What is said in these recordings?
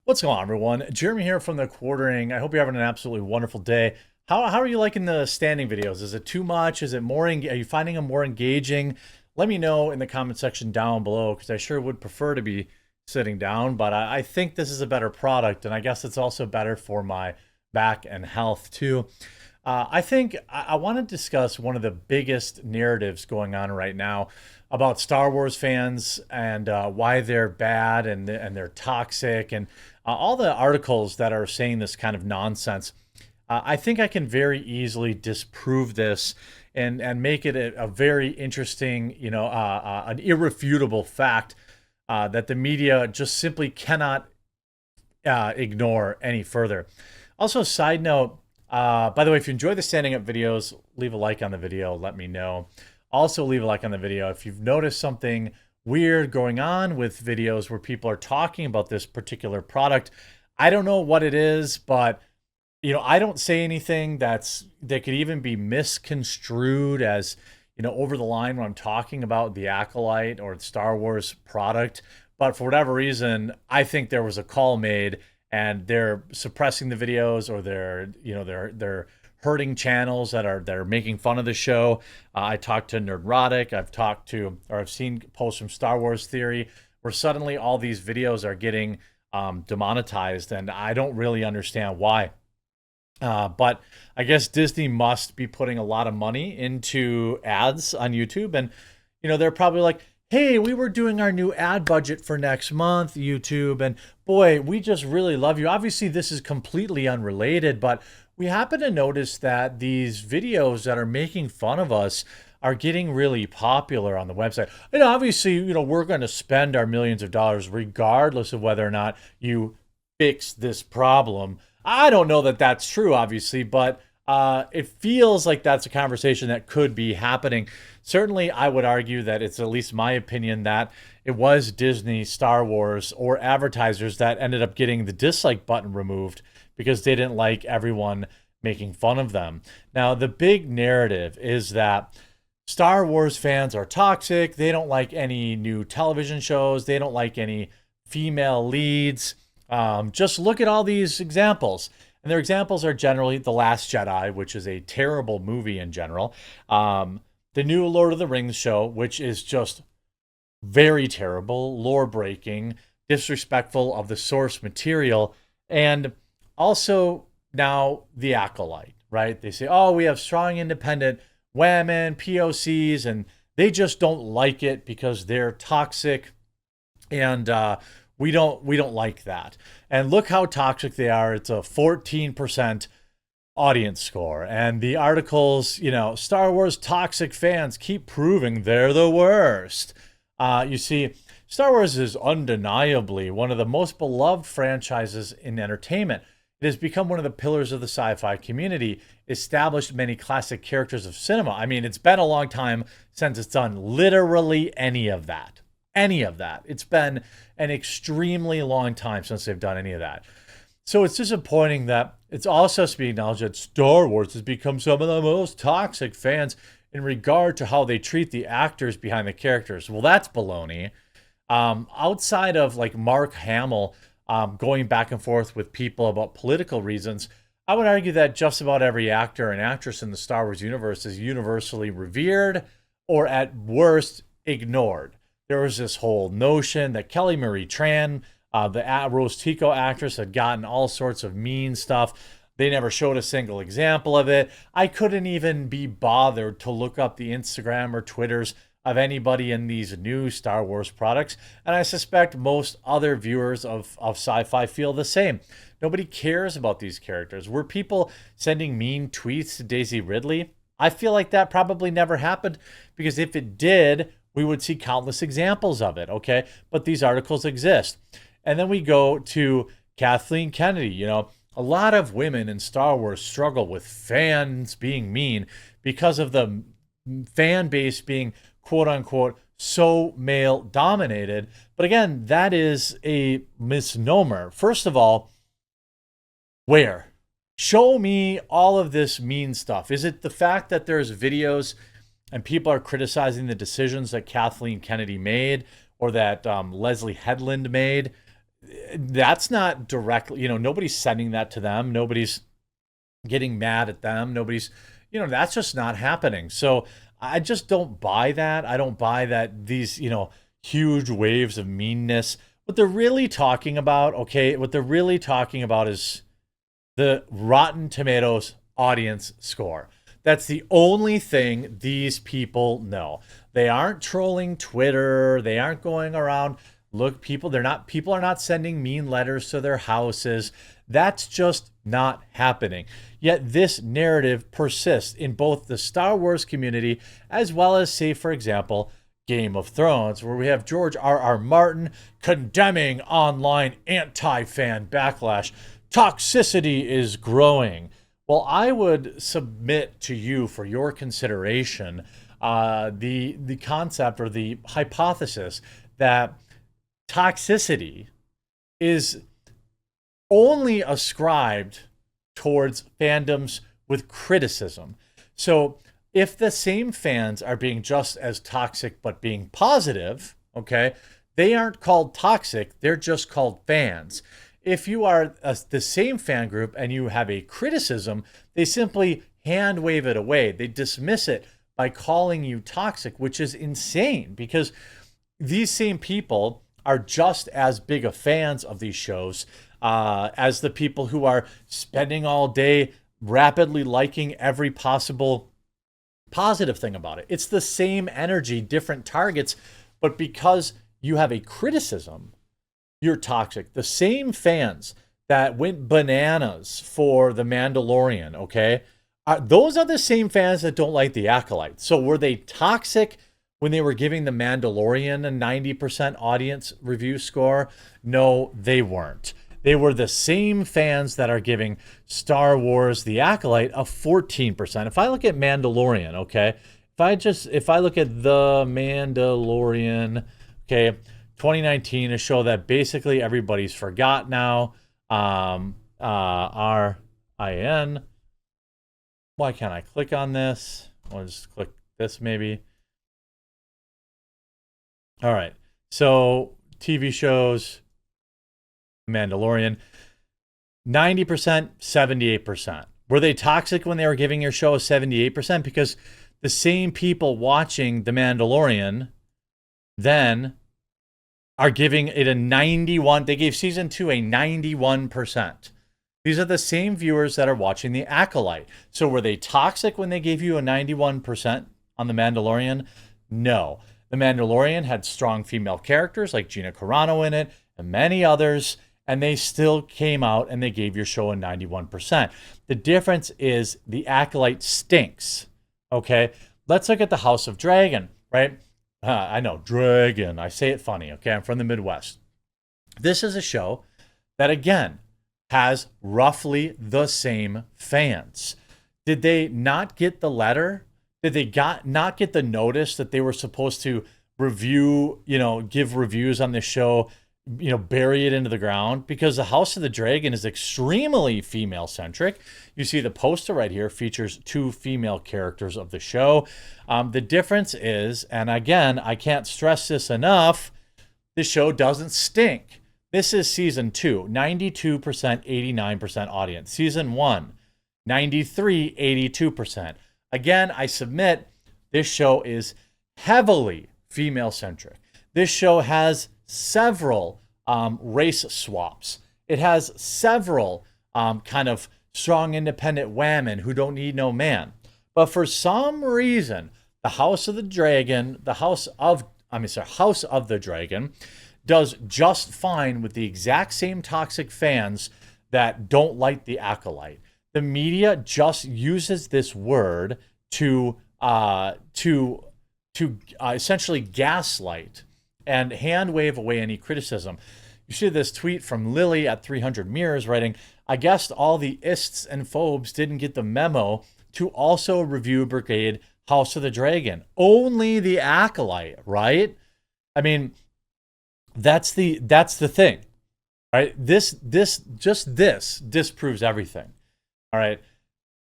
What's going on, everyone? Jeremy here from The Quartering. I hope you're having an absolutely wonderful day. How are you liking the standing videos? Is it too much? Is it more? Are you finding them more engaging? Let me know in the comment section down below because I sure would prefer to be sitting down, but I think this is a better product, and I guess it's also better for my back and health too. I think I want to discuss one of the biggest narratives going on right now about Star Wars fans and why they're bad and they're toxic and all the articles that are saying this kind of nonsense. I think I can very easily disprove this and make it a very interesting, an irrefutable fact that the media just simply cannot ignore any further. Also, side note, by the way, if you enjoy the standing up videos, leave a like on the video, let me know. Also, leave a like on the video if you've noticed something weird going on with videos where people are talking about this particular product. I don't know what it is, but I don't say anything that could even be misconstrued as, over the line when I'm talking about the Acolyte or the Star Wars product. But for whatever reason, I think there was a call made and they're suppressing the videos, or they're hurting channels that are making fun of the show. I talked to Nerdrotic. I've seen posts from Star Wars Theory where suddenly all these videos are getting demonetized, and I don't really understand why. But I guess Disney must be putting a lot of money into ads on YouTube, and they're probably like, hey, we were doing our new ad budget for next month, YouTube, and boy, we just really love you. Obviously, this is completely unrelated, but we happen to notice that these videos that are making fun of us are getting really popular on the website. And obviously, we're going to spend our millions of dollars regardless of whether or not you fix this problem. I don't know that that's true, obviously, but it feels like that's a conversation that could be happening. Certainly, I would argue that it's at least my opinion that it was Disney, Star Wars, or advertisers that ended up getting the dislike button removed because they didn't like everyone making fun of them. Now, the big narrative is that Star Wars fans are toxic. They don't like any new television shows. They don't like any female leads. Just look at all these examples. And their examples are generally The Last Jedi, which is a terrible movie in general. The new Lord of the Rings show, which is just very terrible, lore breaking, disrespectful of the source material. And also now The Acolyte, right? They say, oh, we have strong independent women, POCs, and they just don't like it because they're toxic. And we don't like that. And look how toxic they are. It's a 14% audience score. And the articles, Star Wars toxic fans keep proving they're the worst. You see, Star Wars is undeniably one of the most beloved franchises in entertainment. It has become one of the pillars of the sci-fi community, established many classic characters of cinema. I mean, it's been a long time since it's done literally any of that. Any of that. It's been an extremely long time since they've done any of that. So it's disappointing that it's also to be acknowledged that Star Wars has become some of the most toxic fans in regard to how they treat the actors behind the characters. Well, that's baloney. Outside of like Mark Hamill going back and forth with people about political reasons, I would argue that just about every actor and actress in the Star Wars universe is universally revered or at worst ignored. There was this whole notion that Kelly Marie Tran, the Rose Tico actress, had gotten all sorts of mean stuff. They never showed a single example of it. I couldn't even be bothered to look up the Instagram or Twitters of anybody in these new Star Wars products. And I suspect most other viewers of sci-fi feel the same. Nobody cares about these characters. Were people sending mean tweets to Daisy Ridley? I feel like that probably never happened, because if it did, we would see countless examples of it, okay? But these articles exist. And then we go to Kathleen Kennedy. A lot of women in Star Wars struggle with fans being mean because of the fan base being, quote unquote, so male dominated. But again, that is a misnomer. First of all, where? Show me all of this mean stuff. Is it the fact that there's videos and people are criticizing the decisions that Kathleen Kennedy made or that Leslie Headland made? that's not directly, nobody's sending that to them. Nobody's getting mad at them. Nobody's, that's just not happening. So I just don't buy that. I don't buy that these, huge waves of meanness. What they're really talking about, okay, what they're really talking about is the Rotten Tomatoes audience score. That's the only thing these people know. They aren't trolling Twitter. They aren't going around. Look, people are not sending mean letters to their houses. That's just not happening. Yet this narrative persists in both the Star Wars community as well as, say, for example, Game of Thrones, where we have George R.R. Martin condemning online anti-fan backlash. Toxicity is growing. Well, I would submit to you for your consideration the concept or the hypothesis that toxicity is only ascribed towards fandoms with criticism. So if the same fans are being just as toxic but being positive, okay, they aren't called toxic, they're just called fans. If you are the same fan group and you have a criticism, they simply hand wave it away. They dismiss it by calling you toxic, which is insane because these same people are just as big of fans of these shows as the people who are spending all day rapidly liking every possible positive thing about it. It's the same energy, different targets, but because you have a criticism, you're toxic. The same fans that went bananas for The Mandalorian, okay, those are the same fans that don't like The Acolyte. So were they toxic when they were giving The Mandalorian a 90% audience review score? No, they weren't. They were the same fans that are giving Star Wars The Acolyte a 14%. If I look at Mandalorian, okay, if I look at The Mandalorian, okay, 2019, a show that basically everybody's forgot now. RIN. Why can't I click on this? I'll just click this maybe. All right. So TV shows, Mandalorian, 90%, 78%. Were they toxic when they were giving your show a 78%? Because the same people watching The Mandalorian then are giving it a 91. They gave season 2 a 91%. These are the same viewers that are watching The Acolyte. So were they toxic when they gave you a 91% on The Mandalorian? No. The Mandalorian had strong female characters like Gina Carano in it and many others, and they still came out and they gave your show a 91%. The difference is The Acolyte stinks. Okay? Let's look at the House of Dragon, right? I know, Dragon. I say it funny, okay? I'm from the Midwest. This is a show that, again, has roughly the same fans. Did they not get the letter? Did they not get the notice that they were supposed to review, give reviews on this show, bury it into the ground? Because the House of the Dragon is extremely female-centric. You see the poster right here features 2 female characters of the show. The difference is, and again, I can't stress this enough, the show doesn't stink. This is season 2, 92%, 89% audience. Season 1, 93, 82%. Again, I submit this show is heavily female-centric. This show has several race swaps. It has several kind of strong independent women who don't need no man. But for some reason, the House of the Dragon, House of the Dragon, does just fine with the exact same toxic fans that don't like The Acolyte. The media just uses this word to essentially gaslight and hand wave away any criticism. You see this tweet from Lily at 300 Mirrors writing, I guess all the ists and phobes didn't get the memo to also review Brigade House of the Dragon. Only The Acolyte, right? I mean, that's the thing, right? This disproves everything. All right.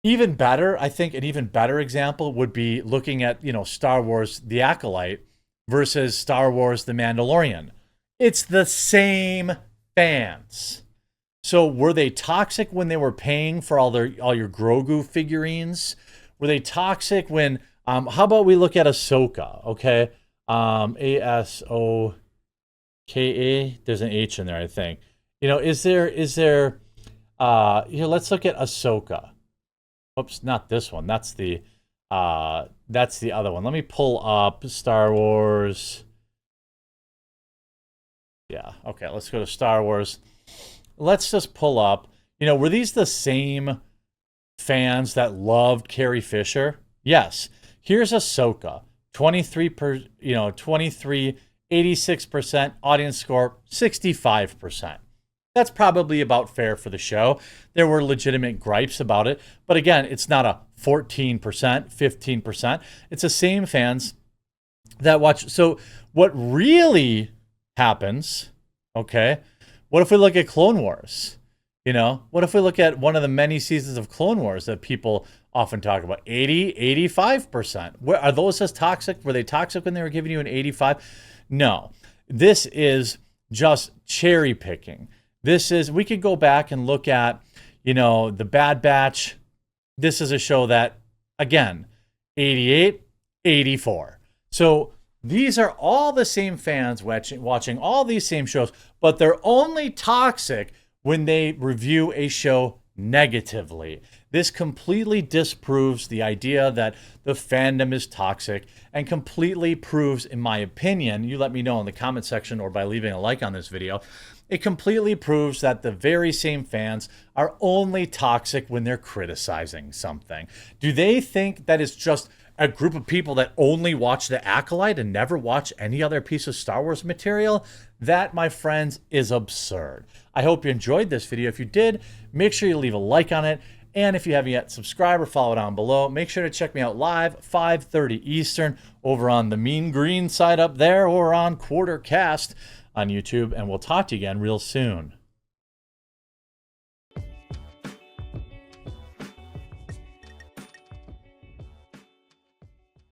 Even better, I think an even better example would be looking at, Star Wars The Acolyte versus Star Wars The Mandalorian. It's the same fans. So were they toxic when they were paying for all your Grogu figurines? Were they toxic when how about we look at Ahsoka, okay? Asoka. There's an H in there, I think. You know, is there here, let's look at Ahsoka. Oops, not this one. That's the other one. Let me pull up Star Wars. Yeah, okay, let's go to Star Wars. Let's just pull up. You know, were these the same fans that loved Carrie Fisher? Yes. Here's Ahsoka. 86%, audience score 65%. That's probably about fair for the show. There were legitimate gripes about it, but again, it's not a 14%, 15%. It's the same fans that watch. So what really happens, okay? What if we look at Clone Wars? You know, what if we look at one of the many seasons of Clone Wars that people often talk about? 80, 85%. Where are those as toxic? Were they toxic when they were giving you an 85? No. This is just cherry picking. We could go back and look at, you know, The Bad Batch. This is a show that, again, 88, 84. So these are all the same fans watching all these same shows, but they're only toxic when they review a show negatively. This completely disproves the idea that the fandom is toxic and completely proves, in my opinion, you let me know in the comment section or by leaving a like on this video, it completely proves that the very same fans are only toxic when they're criticizing something. Do they think that it's just a group of people that only watch The Acolyte and never watch any other piece of Star Wars material? That, my friends, is absurd. I hope you enjoyed this video. If you did, make sure you leave a like on it. And if you haven't yet, subscribe or follow down below. Make sure to check me out live, 5:30 Eastern, over on the Mean Green side up there or on Quartercast on YouTube. And we'll talk to you again real soon.